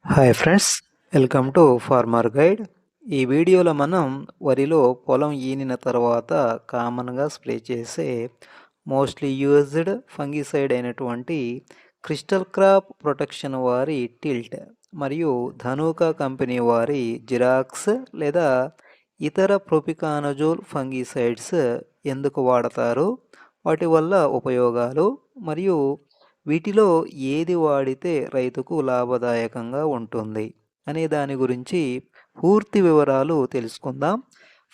Hi friends, welcome to farmer guide. ఈ వీడియోలో మనం వరిలో పొలం ఈనిన తర్వాత కామన్గా స్ప్రే చేసే మోస్ట్లీ యూజ్డ్ ఫంగిసైడ్ అయినటువంటి క్రిస్టల్ క్రాప్ ప్రొటెక్షన్ వారి టిల్ట్ మరియు ధనుకా కంపెనీ వారి జిరాక్స్ లేదా ఇతర ప్రొపికానజోల్ ఫంగిసైడ్స్ ఎందుకు వాడతారు, వాటి వల్ల ఉపయోగాలు మరియు వీటిలో ఏది వాడితే రైతుకు లాభదాయకంగా ఉంటుంది అనే దాని గురించి పూర్తి వివరాలు తెలుసుకుందాం.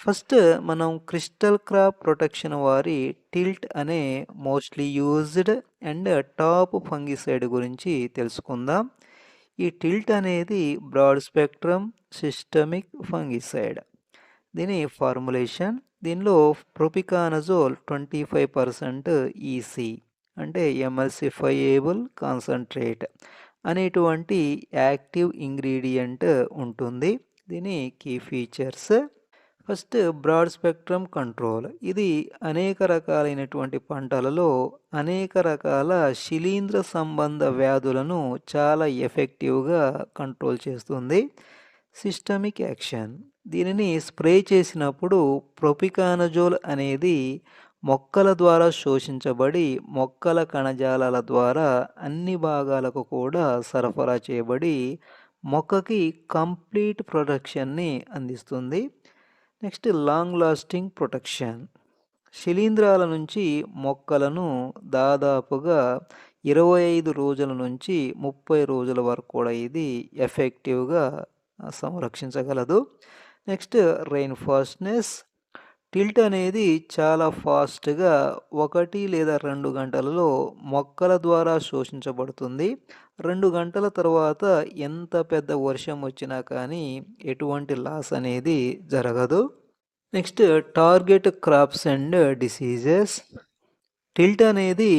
ఫస్ట్ మనం క్రిస్టల్ క్రాప్ ప్రొటెక్షన్ వారి టిల్ట్ అనే mostly used and top fungicide గురించి తెలుసుకుందాం. ఈ టిల్ట్ అనేది బ్రాడ్ స్పెక్ట్రమ్ సిస్టమిక్ ఫంగిసైడ్. దీని ఫార్ములేషన్, దీనిలో ప్రొపికానజోల్ 25% ఈసీ అంటే ఎమల్సిఫైయబుల్ కాన్సన్ట్రేట్ అనేటువంటి యాక్టివ్ ఇంగ్రీడియంట్ ఉంటుంది. దీని key features, first broad spectrum control. ఇది అనేక రకాలైనటువంటి పంటలలో అనేక రకాల శిలీంద్ర సంబంధ వ్యాధులను చాలా ఎఫెక్టివ్గా కంట్రోల్ చేస్తుంది. సిస్టమిక్ యాక్షన్, దీనిని స్ప్రే చేసినప్పుడు ప్రొపికానజోల్ అనేది మొక్కల ద్వారా శోషించబడి మొక్కల కణజాలాల ద్వారా అన్ని భాగాలకు కూడా సరఫరా చేయబడి మొక్కకి కంప్లీట్ ప్రొటెక్షన్ని అందిస్తుంది. నెక్స్ట్ లాంగ్ లాస్టింగ్ ప్రొటెక్షన్, శిలీంధ్రాల నుంచి మొక్కలను దాదాపుగా 25 రోజుల నుంచి 30 రోజుల వరకు కూడా ఇది ఎఫెక్టివ్గా సంరక్షించగలదు. నెక్స్ట్ రెయిన్ ఫాస్ట్నెస్, టిల్ట్ అనేది చాలా ఫాస్ట్గా 1 లేదా 2 గంటలలో మొక్కల ద్వారా శోషించబడుతుంది. 2 గంటల తర్వాత ఎంత పెద్ద వర్షం వచ్చినా కానీ ఎటువంటి లాస్ అనేది జరగదు. Next target crops and diseases, tilt అనేది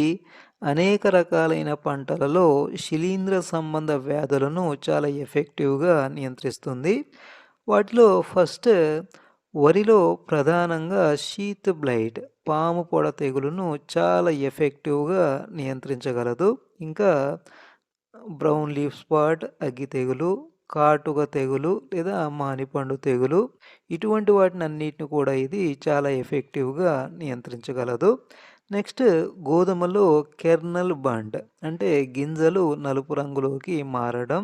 అనేక రకాలైన పంటలలో శిలీంద్ర సంబంధ వ్యాధులను చాలా ఎఫెక్టివ్గా నియంత్రిస్తుంది. వాటిలో ఫస్ట్ వరిలో ప్రధానంగా షీత్ బ్లైట్, పాము పొడ తెగులును చాలా ఎఫెక్టివ్గా నియంత్రించగలదు. ఇంకా బ్రౌన్ లీఫ్ స్పాట్, అగ్గి తెగులు, కాటుక తెగులు లేదా మానిపండు తెగులు, ఇటువంటి వాటిని అన్నిటిని కూడా ఇది చాలా ఎఫెక్టివ్గా నియంత్రించగలదు. నెక్స్ట్ గోధుమలో కెర్నల్ బండ్ అంటే గింజలు నలుపు రంగులోకి మారడం,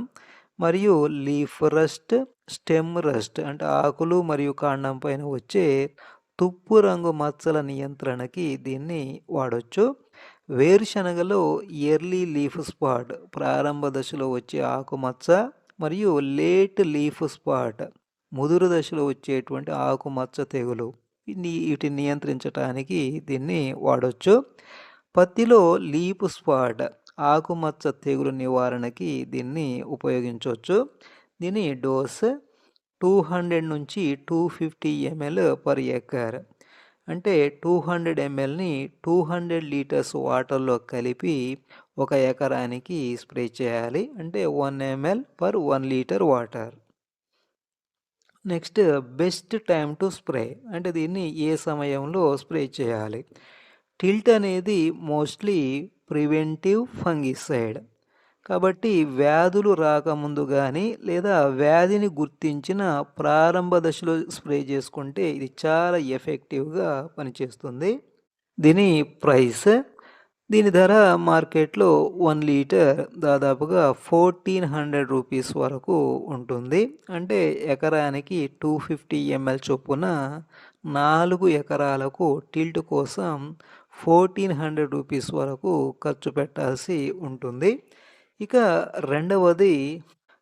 మరియు లీఫ్ రస్ట్, స్టెమ్ రస్ట్ అంటే ఆకులు మరియు కాండం పైన వచ్చే తుప్పు రంగు మచ్చల నియంత్రణకి దీన్ని వాడొచ్చు. వేరుశనగలో ఎర్లీ లీఫ్ స్పాట్, ప్రారంభ దశలో వచ్చే ఆకుమచ్చ, మరియు లేట్ లీఫ్ స్పాట్, ముదురు దశలో వచ్చేటువంటి ఆకుమచ్చ తెగులు, వీటిని నియంత్రించడానికి దీన్ని వాడొచ్చు. పత్తిలో లీఫ్ స్పాట్, ఆకుమచ్చ తెగులు నివారణకి దీన్ని ఉపయోగించవచ్చు. దీని డోస్ 200 నుంచి 250 ml పర్ ఎకర్, అంటే 200 mlని 200 లీటర్స్ వాటర్లో కలిపి 1 ఎకరానికి స్ప్రే చేయాలి, అంటే 1 ml per 1 litre water. Next best time to spray, అంటే దీన్ని ఏ సమయంలో స్ప్రే చేయాలి. టిల్ట్ అనేది మోస్ట్లీ ప్రివెంటివ్ ఫంగిసైడ్ కాబట్టి వ్యాధులు రాకముందు కానీ లేదా వ్యాధిని గుర్తించిన ప్రారంభ దశలో స్ప్రే చేసుకుంటే ఇది చాలా ఎఫెక్టివ్గా పనిచేస్తుంది. దీని ప్రైస్, దీని ధర మార్కెట్లో 1 లీటర్ దాదాపుగా 1400 రూపీస్ వరకు ఉంటుంది. అంటే ఎకరానికి 250 ml చొప్పున 4 ఎకరాలకు టిల్ట్ కోసం 1400 రూపీస్ వరకు ఖర్చు పెట్టాల్సి ఉంటుంది. ఇక రెండవది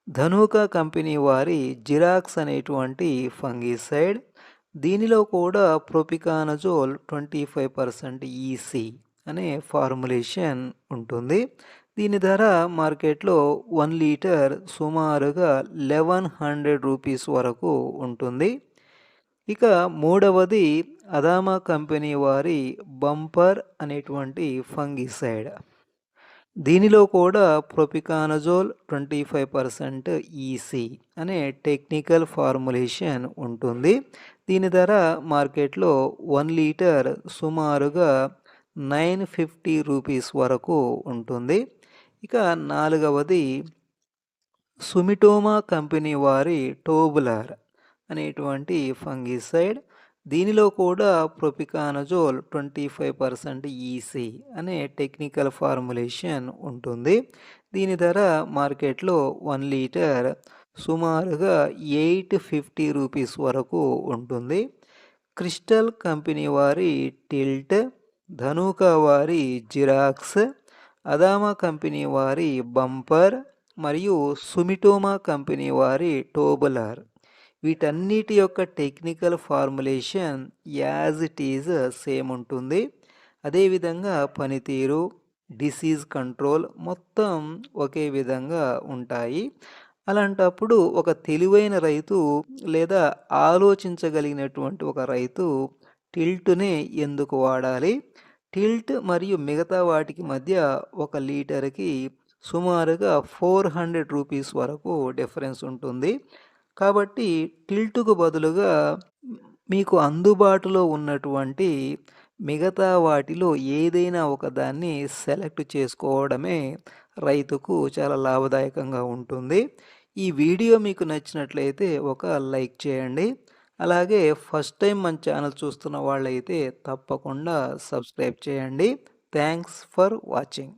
ధనుకా కంపెనీ వారి జిరాక్స్ అనేటువంటి ఫంగిసైడ్. దీనిలో కూడా ప్రొపికానజోల్ 25% ఈసీ అనే ఫార్ములేషన్ ఉంటుంది. దీని ధర మార్కెట్లో 1 లీటర్ సుమారుగా 1100 రూపీస్ వరకు ఉంటుంది. ఇక మూడవది అదామా కంపెనీ వారి బంపర్ అనేటువంటి ఫంగిసైడ్. దీనిలో కూడా ప్రొపికానజోల్ 25% ఈసీ అనే టెక్నికల్ ఫార్ములేషన్ ఉంటుంది. దీని ధర మార్కెట్లో 1 లీటర్ సుమారుగా 950 రూపీస్ వరకు ఉంటుంది. ఇక నాలుగవది సుమిటోమా కంపెనీ వారి టోబులర్ అనేటువంటి ఫంగిసైడ్. దీనిలో కూడా ప్రొపికానజోల్ 25% ఈసీ అనే టెక్నికల్ ఫార్ములేషన్ ఉంటుంది. దీని ధర మార్కెట్లో 1 లీటర్ సుమారుగా 850 రూపీస్ వరకు ఉంటుంది. క్రిస్టల్ కంపెనీ వారి టిల్ట్, ధనుకా వారి జిరాక్స్, అదామా కంపెనీ వారి బంపర్ మరియు సుమిటోమా కంపెనీ వారి టోబులర్. వీటన్నిటి యొక్క technical formulation as it is same ఉంటుంది. అదేవిధంగా పనితీరు, డిసీజ్ కంట్రోల్ మొత్తం ఒకే విధంగా ఉంటాయి. అలాంటప్పుడు ఒక తెలివైన రైతు లేదా ఆలోచించగలిగినటువంటి ఒక రైతు టిల్ట్‌నే ఎందుకు వాడాలి? టిల్ట్ మరియు మిగతా వాటికి మధ్య 1 లీటర్‌కి సుమారుగా 400 రూపీస్ వరకు డిఫరెన్స్ ఉంటుంది. కాబట్టి టిల్ట్‌కు బదులుగా మీకు అందుబాటులో ఉన్నటువంటి మిగతా వాటిలో ఏదైనా ఒకదాన్ని సెలెక్ట్ చేసుకోవడమే రైతుకు చాలా లాభదాయకంగా ఉంటుంది. ఈ వీడియో మీకు నచ్చినట్లయితే ఒక లైక్ చేయండి. అలాగే ఫస్ట్ టైం మన ఛానల్ చూస్తున్న వాళ్ళైతే తప్పకుండా సబ్స్క్రైబ్ చేయండి. Thanks for watching.